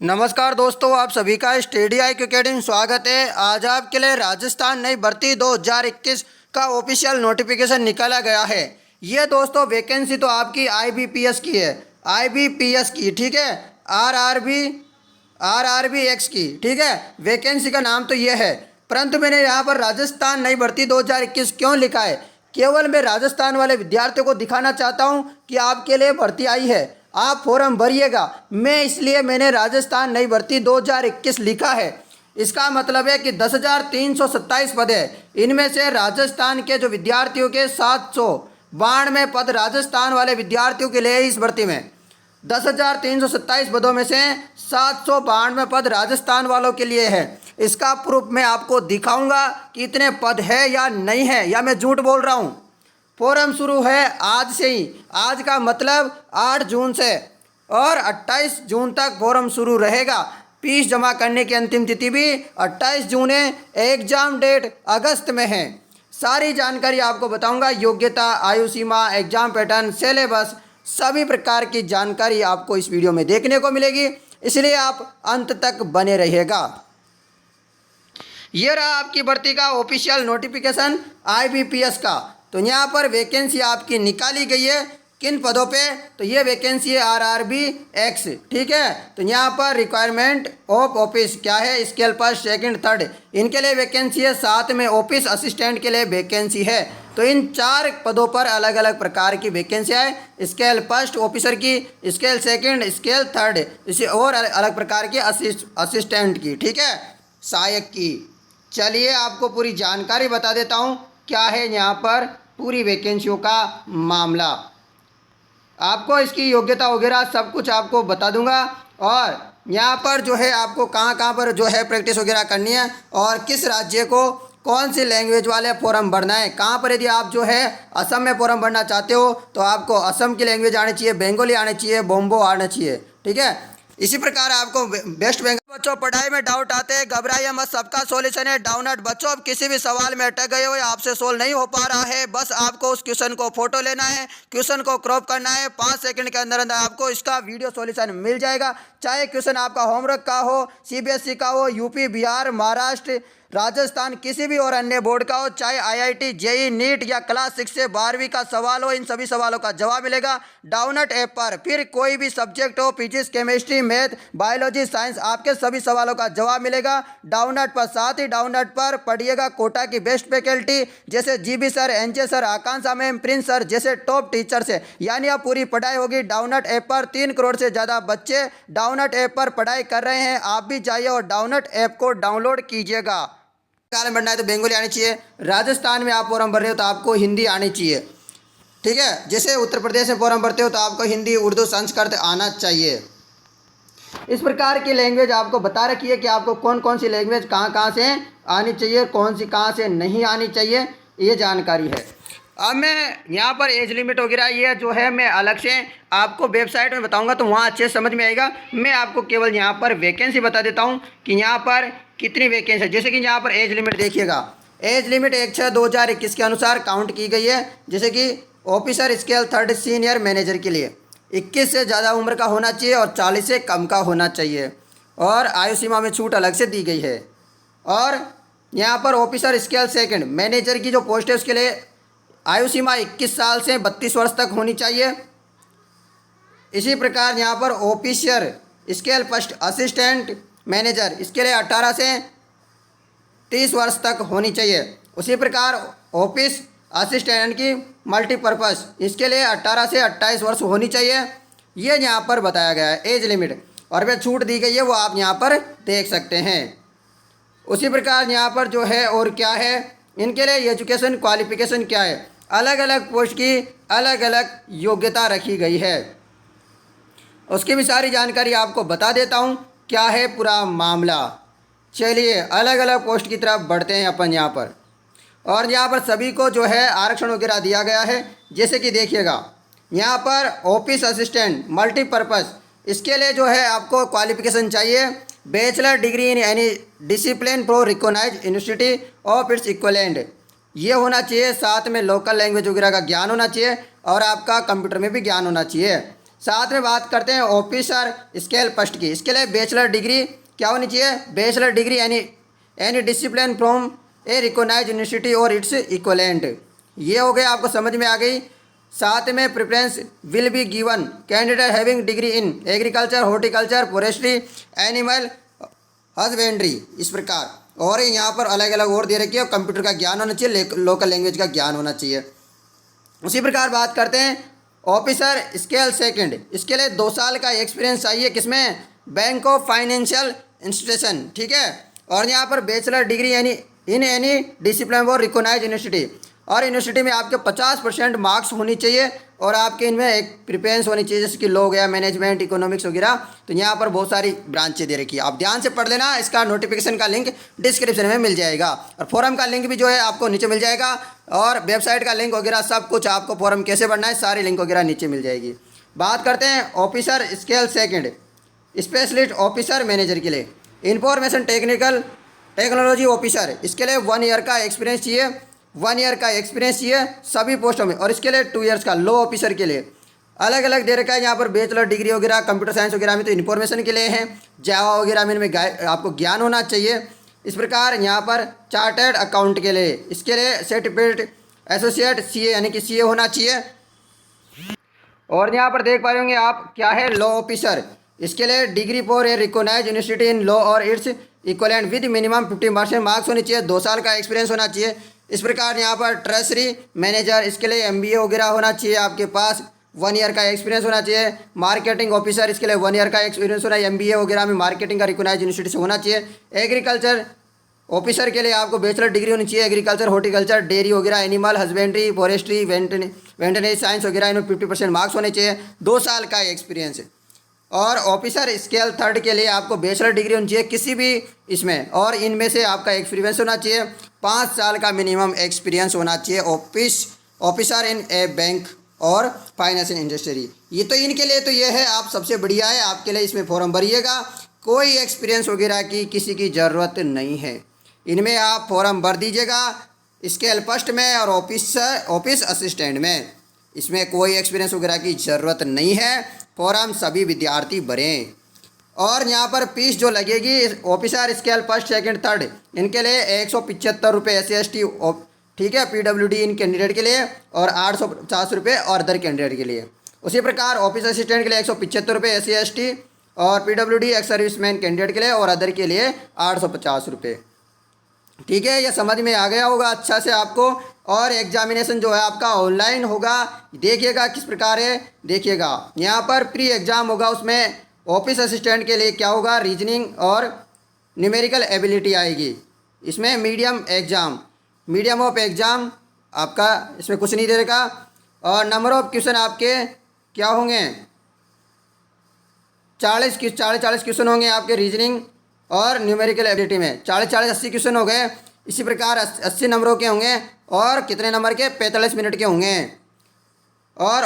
नमस्कार दोस्तों, आप सभी का स्टडी IQ अकेडमी में स्वागत है। आज आपके लिए राजस्थान नई भर्ती 2021 का ऑफिशियल नोटिफिकेशन निकाला गया है। ये दोस्तों वैकेंसी तो आपकी IBPS की है, IBPS की, ठीक है, RRB एक्स की, ठीक है। वैकेंसी का नाम तो ये है, परंतु मैंने यहाँ पर राजस्थान नई भर्ती 2021 क्यों लिखा है, केवल मैं राजस्थान वाले विद्यार्थियों को दिखाना चाहता हूँ कि आपके लिए भर्ती आई है, आप फॉर्म भरिएगा। इसलिए मैंने राजस्थान नई भर्ती 2021 लिखा है। इसका मतलब है कि 10,327 पद है। इनमें से राजस्थान के जो विद्यार्थियों के 792 पद राजस्थान वाले विद्यार्थियों के लिए इस भर्ती में 10,327 पदों में से 792 पद राजस्थान वालों के लिए है। इसका प्रूफ मैं आपको दिखाऊंगा कि इतने पद है या नहीं है, या मैं झूठ बोल रहा हूँ। फॉर्म शुरू है आज से ही, आज का मतलब 8 जून से, और 28 जून तक फॉर्म शुरू रहेगा। फीस जमा करने की अंतिम तिथि भी 28 जून है। एग्जाम डेट अगस्त में है। सारी जानकारी आपको बताऊंगा, योग्यता, आयु सीमा, एग्जाम पैटर्न, सिलेबस, सभी प्रकार की जानकारी आपको इस वीडियो में देखने को मिलेगी, इसलिए आप अंत तक बने रहिएगा। ये रहा आपकी भर्ती का ऑफिशियल नोटिफिकेशन IBPS का। तो यहाँ पर वैकेंसी आपकी निकाली गई है किन पदों पे, तो ये वैकेंसी है RRB एक्स, ठीक है। तो यहाँ पर रिक्वायरमेंट ऑफ ऑफिस क्या है, स्केल फर्स्ट, सेकंड, थर्ड, इनके लिए वैकेंसी है। साथ में ऑफिस असिस्टेंट के लिए वैकेंसी है। तो इन 4 पदों पर अलग अलग प्रकार की वैकेंसी है। स्केल फर्स्ट ऑफिसर की, स्केल सेकंड, स्केल थर्ड, इसी और अलग प्रकार की असिस्टेंट की, ठीक है, सहायक की। चलिए आपको पूरी जानकारी बता देता हूँ क्या है यहाँ पर पूरी वैकेंसियों का मामला। आपको इसकी योग्यता वगैरह सब कुछ आपको बता दूंगा, और यहाँ पर जो है आपको कहाँ कहाँ पर जो है प्रैक्टिस वगैरह करनी है, और किस राज्य को कौन सी लैंग्वेज वाले फॉर्म भरना है, कहाँ पर। यदि आप जो है असम में फॉर्म भरना चाहते हो तो आपको असम की लैंग्वेज आनी चाहिए, बंगाली आनी चाहिए, बोम्बो आना चाहिए, ठीक है। इसी प्रकार आपको वेस्ट बंगाल। बच्चों, पढ़ाई में डाउट आते हैं, घबराइए मत, सबका सॉल्यूशन है डाउनलोड। बच्चों, अब किसी भी सवाल में अटक गए हो या आपसे सोल्व नहीं हो पा रहा है, बस आपको उस क्वेश्चन को फोटो लेना है, क्वेश्चन को क्रॉप करना है, 5 सेकंड के अंदर अंदर आपको इसका वीडियो सॉल्यूशन मिल जाएगा। चाहे क्वेश्चन आपका होमवर्क का हो, CBSE का हो, UP, बिहार, महाराष्ट्र, राजस्थान, किसी भी और अन्य बोर्ड का हो, चाहे IIT, JEE, नीट या क्लास 6 से 12वीं का सवाल हो, इन सभी सवालों का जवाब मिलेगा डाउनलोड ऐप पर। फिर कोई भी सब्जेक्ट हो, physics, chemistry, math, biology, science, आपके सभी सवालों का जवाब मिलेगा डाउनलोड पर। साथ ही डाउनलोड पर पढ़िएगा कोटा की बेस्ट फैकल्टी जैसे GB सर, NJ सर, आकांक्षा मैम, प्रिंस सर जैसे टॉप टीचर से, यानी आप पूरी पढ़ाई होगी डाउनलोड ऐप पर। 3 करोड़ से ज़्यादा बच्चे डाउनलोड ऐप पर पढ़ाई कर रहे हैं। आप भी जाइए और डाउनलोड ऐप को डाउनलोड कीजिएगा। में बढ़ना है तो बंगाली आनी चाहिए, राजस्थान में आप फॉर्म भर रहे हो तो आपको हिंदी आनी चाहिए, ठीक है। जैसे उत्तर प्रदेश में फॉर्म भरते हो तो आपको हिंदी, उर्दू, संस्कृत आना चाहिए। इस प्रकार की लैंग्वेज आपको बता रखी है कि आपको कौन कौन सी लैंग्वेज कहाँ कहाँ से आनी चाहिए, कौन सी कहाँ से नहीं आनी चाहिए, ये जानकारी है। अब मैं यहाँ पर एज लिमिट वगैरह ये जो है मैं अलग से आपको वेबसाइट में बताऊंगा, तो वहाँ अच्छे समझ में आएगा। मैं आपको केवल यहाँ पर वैकेंसी बता देता हूँ कि यहाँ पर कितनी वैकेंसी है। जैसे कि यहाँ पर एज लिमिट देखिएगा, एज लिमिट 1/6/2021 के अनुसार काउंट की गई है। जैसे कि officer scale third senior manager के लिए 21 से ज़्यादा उम्र का होना चाहिए और 40 से कम का होना चाहिए, और आयु सीमा में छूट अलग से दी गई है। और यहाँ पर ऑफिसर स्केल सेकंड मैनेजर की जो पोस्ट है उसके लिए आयु सीमा 21 साल से 32 वर्ष तक होनी चाहिए। इसी प्रकार यहाँ पर officer scale first assistant manager, इसके लिए 18 से 30 वर्ष तक होनी चाहिए। उसी प्रकार ऑफिस असिस्टेंट की मल्टीपर्पज़, इसके लिए 18 से 28 वर्ष होनी चाहिए। ये यहाँ पर बताया गया है एज लिमिट, और वह छूट दी गई है वो आप यहाँ पर देख सकते हैं। उसी प्रकार यहाँ पर जो है और क्या है, इनके लिए एजुकेशन क्वालिफिकेशन क्या है, अलग अलग पोस्ट की अलग अलग योग्यता रखी गई है, उसकी भी सारी जानकारी आपको बता देता हूँ क्या है पूरा मामला। चलिए अलग अलग पोस्ट की तरफ बढ़ते हैं अपन यहाँ पर। और यहाँ पर सभी को जो है आरक्षण वगैरह दिया गया है। जैसे कि देखिएगा यहाँ पर ऑफिस असिस्टेंट मल्टीपर्पज़, इसके लिए जो है आपको क्वालिफिकेशन चाहिए bachelor degree in any discipline from recognised university of its equivalent, ये होना चाहिए। साथ में लोकल लैंग्वेज वगैरह का ज्ञान होना चाहिए, और आपका कंप्यूटर में भी ज्ञान होना चाहिए। साथ में बात करते हैं ऑफिसर स्केल फर्स्ट की। इसके लिए बैचलर डिग्री क्या होनी चाहिए, bachelor degree any discipline from a recognised university और इट्स इक्वलेंट। ये हो गया, आपको समझ में आ गई। साथ में preference will be given candidate having degree in agriculture, horticulture, forestry, animal husbandry, इस प्रकार। और यहाँ पर अलग अलग और दे रखी है, कंप्यूटर का ज्ञान होना चाहिए, लोकल लैंग्वेज का ज्ञान होना चाहिए। उसी प्रकार बात करते हैं ऑफिसर स्केल सेकंड। इसके लिए 2 साल का एक्सपीरियंस चाहिए, किसमें, बैंक ऑफ फाइनेंशियल इंस्टीट्यूशन, ठीक है। और यहाँ पर bachelor degree in any discipline और रिकॉग्नाइज्ड यूनिवर्सिटी, और यूनिवर्सिटी में आपके 50% मार्क्स होनी चाहिए, और आपके इनमें एक प्रिफरेंस होनी चाहिए, जैसे कि लॉ गया, मैनेजमेंट, इकोनॉमिक्स वगैरह। तो यहाँ पर बहुत सारी ब्रांचें दे रखी है, आप ध्यान से पढ़ लेना। इसका नोटिफिकेशन का लिंक डिस्क्रिप्शन में मिल जाएगा, और फॉरम का लिंक भी जो है आपको नीचे मिल जाएगा, और वेबसाइट का लिंक वगैरह सब कुछ, आपको फॉरम कैसे भरना है सारी लिंक वगैरह नीचे मिल जाएगी। बात करते हैं officer scale second specialist officer manager के लिए। इंफॉर्मेशन टेक्नोलॉजी ऑफिसर, इसके लिए 1 ईयर का एक्सपीरियंस चाहिए, 1 ईयर का एक्सपीरियंस चाहिए सभी पोस्टों में। और इसके लिए 2 ईयर्स का लॉ ऑफिसर के लिए अलग अलग दे रखा है। यहाँ पर बैचलर डिग्री वगैरह कंप्यूटर साइंस वगैरह में तो इन्फॉर्मेशन के लिए हैं, जावा वगैरह में इनमें आपको ज्ञान होना चाहिए। इस प्रकार यहाँ पर चार्टर्ड अकाउंट के लिए, इसके लिए सर्टिफिकेट एसोसिएट सीए यानी कि सीए होना चाहिए। और यहाँ पर देख पा रहे होंगे आप क्या है, लॉ ऑफिसर, इसके लिए degree for a recognised university in law और its equivalent with minimum 50% marks होनी चाहिए, 2 साल का एक्सपीरियंस होना चाहिए। इस प्रकार यहाँ पर ट्रेजरी मैनेजर, इसके लिए MBA वगैरह होना चाहिए आपके पास, 1 ईयर का एक्सपीरियंस होना चाहिए। मार्केटिंग ऑफिसर, इसके लिए 1 ईयर का एक्सपीरियंस होना है, MBA वगैरह में मार्केटिंग का रिकॉग्नाइज्ड यूनिवर्सिटी से होना चाहिए। एग्रीकल्चर ऑफिसर के लिए आपको बैचलर डिग्री होनी चाहिए, एग्रीकल्चर, हॉर्टिकल्चर, डेयरी वगैरह, animal husbandry, forestry, veterinary science वगैरह, इनमें 50% मार्क्स होने चाहिए, 2 साल का एक्सपीरियंस। और ऑफिसर स्केल थर्ड के लिए आपको बैचलर डिग्री होनी चाहिए किसी भी इसमें, और इनमें से आपका एक्सपीरियंस होना चाहिए, 5 साल का मिनिमम एक्सपीरियंस होना चाहिए। ऑफिसर इन ए बैंक और फाइनेंशियल इंडस्ट्री, ये तो इनके लिए तो ये है, आप सबसे बढ़िया है आपके लिए, इसमें फॉर्म भरिएगा, कोई एक्सपीरियंस वगैरह की किसी की ज़रूरत नहीं है, इनमें आप फॉर्म भर दीजिएगा। स्केल फर्स्ट में और ऑफिस असिस्टेंट में, इसमें कोई एक्सपीरियंस वगैरह की ज़रूरत नहीं है, फॉर्म सभी विद्यार्थी भरें। और यहाँ पर फीस जो लगेगी officer scale first second third, इनके लिए 175 रुपये SC/ST, ठीक है, PWD इन कैंडिडेट के लिए, और 850 रुपये और अदर कैंडिडेट के लिए। उसी प्रकार ऑफिस असिस्टेंट के लिए 175 रुपये SC/ST और PWD एक्स सर्विसमैन कैंडिडेट के लिए, और अदर के लिए 850 रुपये। ठीक है, ये समझ में आ गया होगा अच्छा से आपको। और एग्जामिनेशन जो है आपका ऑनलाइन होगा, देखिएगा किस प्रकार है, देखिएगा यहाँ पर प्री एग्ज़ाम होगा, उसमें ऑफिस असिस्टेंट के लिए क्या होगा, रीजनिंग और न्यूमेरिकल एबिलिटी आएगी। इसमें मीडियम ऑफ एग्ज़ाम आपका इसमें कुछ नहीं दे रखा, और नंबर ऑफ क्वेश्चन आपके क्या होंगे, 40 क्वेश्चन होंगे आपके रीजनिंग और न्यूमेरिकल एबिलिटी में, 80 क्वेश्चन हो गए। इसी प्रकार 80 नंबरों के होंगे, और कितने नंबर के, 45 मिनट के होंगे। और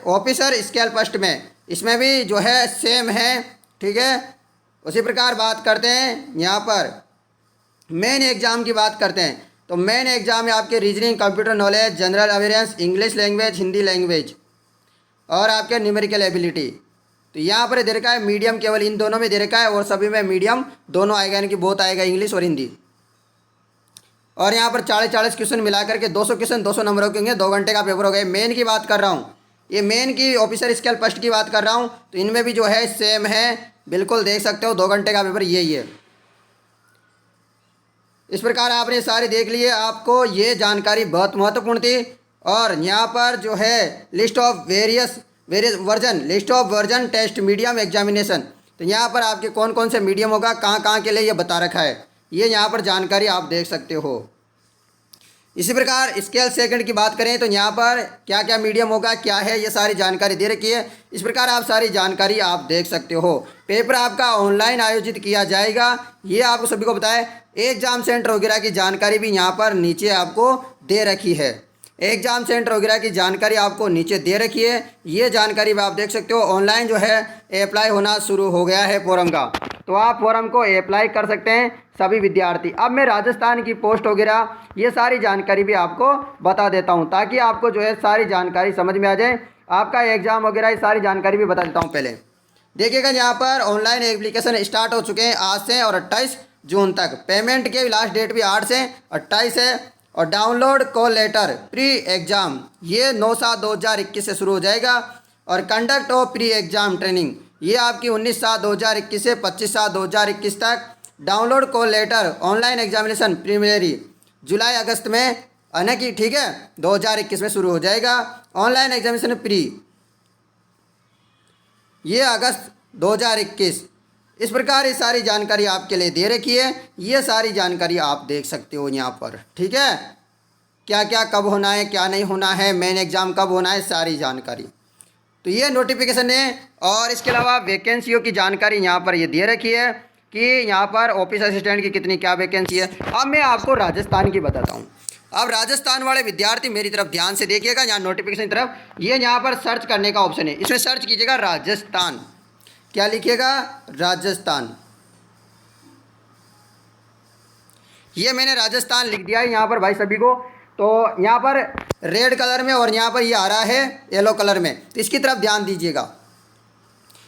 ऑफिसर स्केल फर्स्ट में, इसमें भी जो है सेम है, ठीक है। उसी प्रकार बात करते हैं यहाँ पर मेन एग्ज़ाम की बात करते हैं, तो मेन एग्ज़ाम है आपके reasoning, computer knowledge, general awareness, English language, Hindi language, और आपके न्यूमेरिकल एबिलिटी। तो यहाँ पर दे रखा है मीडियम, केवल इन दोनों में दे रखा है, और सभी में मीडियम दोनों आएगा, यानी कि बहुत आएगा, इंग्लिश और हिंदी। और यहाँ पर 40 क्वेश्चन मिलाकर के 200 क्वेश्चन 200 नंबरों के होंगे, 2 घंटे का पेपर हो गया। मेन की बात कर रहा हूँ, ये मेन की ऑफिसर स्केल फर्स्ट की बात कर रहा हूँ, तो इनमें भी जो है सेम है, बिल्कुल देख सकते हो, 2 घंटे का पेपर यही है। इस प्रकार आपने सारी देख लिए, आपको ये जानकारी बहुत महत्वपूर्ण थी। और यहाँ पर जो है list of various version test medium examination, तो यहाँ पर आपके कौन कौन से मीडियम होगा, कहाँ के लिए ये बता रखा है, ये यहाँ पर जानकारी आप देख सकते हो। इसी प्रकार स्केल सेकंड की बात करें तो यहाँ पर क्या क्या मीडियम होगा, क्या है, ये सारी जानकारी दे रखी है। इस प्रकार आप सारी जानकारी आप देख सकते हो। पेपर आपका ऑनलाइन आयोजित किया जाएगा, ये आपको सभी को बताया। एग्ज़ाम सेंटर वगैरह की जानकारी भी यहाँ पर नीचे आपको दे रखी है, एग्ज़ाम सेंटर वगैरह की जानकारी आपको नीचे दे रखी है, ये जानकारी भी आप देख सकते हो। ऑनलाइन जो है अप्लाई होना शुरू हो गया है फॉर्म का, तो आप फॉर्म को अप्लाई कर सकते हैं सभी विद्यार्थी। अब मैं राजस्थान की पोस्ट वगैरह ये सारी जानकारी भी आपको बता देता हूं, ताकि आपको जो है सारी जानकारी समझ में आ जाए। आपका एग्ज़ाम वगैरह ये सारी जानकारी भी बता देता हूँ। पहले देखिएगा यहाँ पर ऑनलाइन एप्लीकेशन स्टार्ट हो चुके हैं आज से और 28 जून तक। पेमेंट के लास्ट डेट भी 8 से 28 है। और download call letter pre exam ये 9/7/2021 से शुरू हो जाएगा। और conduct of pre exam training ये आपकी 19/7/2021 से 25/7/2021 तक। Download call letter online examination preliminary जुलाई अगस्त में यानी कि ठीक है 2021 में शुरू हो जाएगा। ऑनलाइन एग्जामिनेशन प्री ये अगस्त 2021। इस प्रकार ये सारी जानकारी आपके लिए दे रखी है। ये सारी जानकारी आप देख सकते हो यहाँ पर, ठीक है। क्या क्या कब होना है, क्या नहीं होना है, मेन एग्ज़ाम कब होना है, सारी जानकारी तो ये नोटिफिकेशन है। और इसके अलावा वैकेंसियों की जानकारी यहाँ पर ये दे रखी है कि यहाँ पर ऑफिस असिस्टेंट की कितनी क्या वैकेंसी है। अब मैं आपको राजस्थान की बताता हूँ। अब राजस्थान वाले विद्यार्थी मेरी तरफ ध्यान से देखिएगा, यहाँ नोटिफिकेशन की तरफ ये यहाँ पर सर्च करने का ऑप्शन है, इसमें सर्च कीजिएगा राजस्थान। क्या लिखिएगा? राजस्थान। ये मैंने राजस्थान लिख दिया है यहाँ पर भाई सभी को। तो यहाँ पर रेड कलर में और यहाँ पर ये आ रहा है येलो कलर में, तो इसकी तरफ ध्यान दीजिएगा।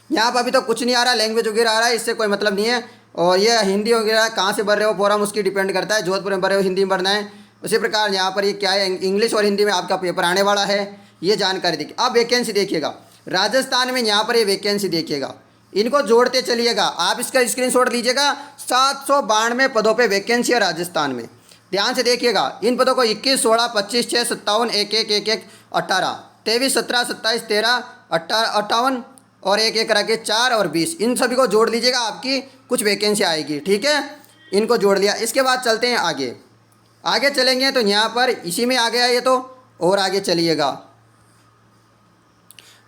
यहाँ पर अभी तो कुछ नहीं आ रहा, लैंग्वेज वगैरह आ रहा है, इससे कोई मतलब नहीं है। और ये हिंदी वगैरह कहाँ से भर रहे हो फॉर्म उसकी डिपेंड करता है, जोधपुर में भर रहे हो हिंदी में भरना है। उसी प्रकार यहाँ पर ये क्या है इंग्लिश और हिंदी में आपका पेपर आने वाला है, ये जानकारी देखिए। अब वैकेंसी देखिएगा राजस्थान में, यहाँ पर ये वैकेंसी देखिएगा, इनको जोड़ते चलिएगा। आप इसका स्क्रीनशॉट लीजिएगा। 792 पदों पे वैकेंसी है राजस्थान में। ध्यान से देखिएगा, इन पदों को 21, 16, 25, 6, 57, 11, 11, 18, 23, 17, 27, 13, 58 और 1 रख के 4 और 20, इन सभी को जोड़ लीजिएगा, आपकी कुछ वैकेंसी आएगी, ठीक है। इनको जोड़ लिया। इसके बाद चलते हैं आगे। आगे चलेंगे तो यहाँ पर इसी में आ गया ये तो, और आगे चलिएगा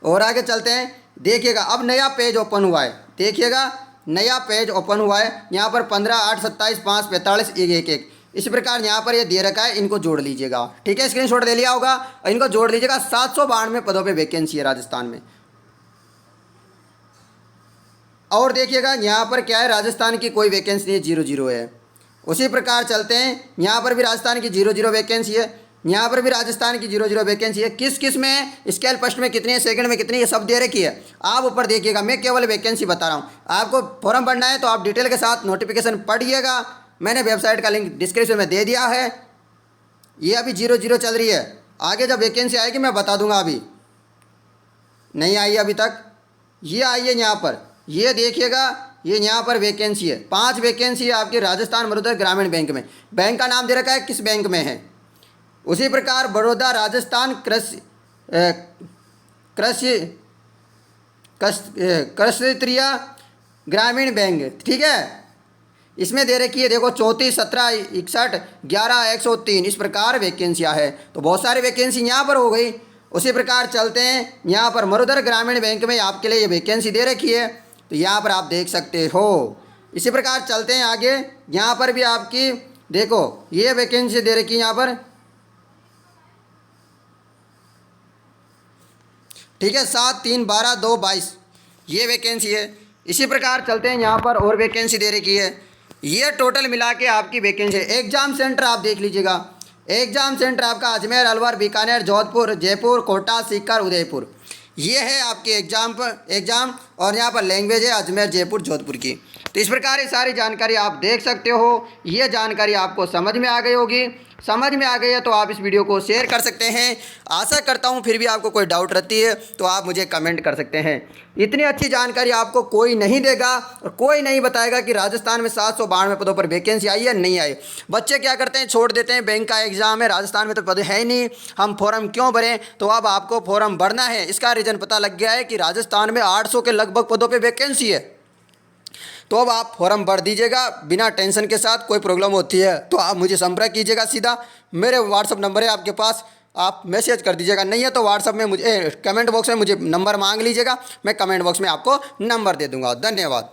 और आगे चलते हैं। देखिएगा अब नया पेज ओपन हुआ है, देखिएगा नया पेज ओपन हुआ है। यहाँ पर 15, 8, 27, 5, 45, 1, 1 इस प्रकार यहाँ पर ये दे रखा है, इनको जोड़ लीजिएगा, ठीक है। स्क्रीनशॉट ले लिया होगा और इनको जोड़ लीजिएगा। 792 पदों पे वैकेंसी है राजस्थान में। और देखिएगा यहाँ पर क्या है, राजस्थान की कोई वैकेंसी नहीं है, 0 है। उसी प्रकार चलते हैं, यहाँ पर भी राजस्थान की 0 वैकेंसी है, यहाँ पर भी राजस्थान की 0 वैकेंसी है। किस किस में है, स्केल फर्स्ट में कितनी है, सेकंड में कितनी है, सब दे रखी है। आप ऊपर देखिएगा, मैं केवल वैकेंसी बता रहा हूँ। आपको फॉर्म भरना है तो आप डिटेल के साथ नोटिफिकेशन पढ़िएगा। मैंने वेबसाइट का लिंक डिस्क्रिप्शन में दे दिया है। ये अभी 0 चल रही है, आगे जब वैकेंसी आएगी मैं बता दूंगा। अभी नहीं आई अभी तक, ये आई है यहाँ पर, ये देखिएगा, ये यहाँ पर वैकेंसी है। 5 वैकेंसी है आपके राजस्थान मरुधर ग्रामीण बैंक में। बैंक का नाम दे रखा है, किस बैंक में है। उसी प्रकार बड़ौदा राजस्थान कृषि ग्रामीण बैंक, ठीक है। इसमें दे रखी है देखो 34, 17, 61, 11, 103 इस प्रकार वैकेंसियाँ है। तो बहुत सारी वैकेंसी यहाँ पर हो गई। उसी प्रकार चलते हैं, यहाँ पर मरुधर ग्रामीण बैंक में आपके लिए ये वैकेंसी दे रखी है, तो यहाँ पर आप देख सकते हो। इसी प्रकार चलते हैं आगे, यहाँ पर भी आपकी देखो ये वैकेंसी दे रखी है यहाँ पर, ठीक है। 7, 3, 12, 2, 22 ये वैकेंसी है। इसी प्रकार चलते हैं, यहाँ पर और वैकेंसी दे रखी है। ये टोटल मिला के आपकी वैकेंसी है। एग्जाम सेंटर आप देख लीजिएगा, एग्जाम सेंटर आपका अजमेर, अलवर, बीकानेर, जोधपुर, जयपुर, कोटा, सीकर, उदयपुर, ये है आपके एग्ज़ाम। और यहाँ पर लैंग्वेज है अजमेर, जयपुर, जोधपुर की। तो इस प्रकार ये सारी जानकारी आप देख सकते हो। ये जानकारी आपको समझ में आ गई होगी। समझ में आ गई है तो आप इस वीडियो को शेयर कर सकते हैं। आशा करता हूँ फिर भी आपको कोई डाउट रहती है तो आप मुझे कमेंट कर सकते हैं। इतनी अच्छी जानकारी आपको कोई नहीं देगा और कोई नहीं बताएगा कि राजस्थान में 792 पदों पर वैकेंसी आई है नहीं आई। बच्चे क्या करते हैं, छोड़ देते हैं, बैंक का एग्ज़ाम है, राजस्थान में तो पद है ही नहीं, हम फॉर्म क्यों भरें। तो अब आपको फॉर्म भरना है। इसका रीज़न पता लग गया है कि राजस्थान में 800 के लगभग पदों पर वैकेंसी है। तो अब आप फॉर्म भर दीजिएगा बिना टेंशन के साथ। कोई प्रॉब्लम होती है तो आप मुझे संपर्क कीजिएगा सीधा, मेरे व्हाट्सअप नंबर है आपके पास, आप मैसेज कर दीजिएगा। नहीं है तो व्हाट्सअप में मुझे कमेंट बॉक्स में मुझे नंबर मांग लीजिएगा, मैं कमेंट बॉक्स में आपको नंबर दे दूंगा। धन्यवाद।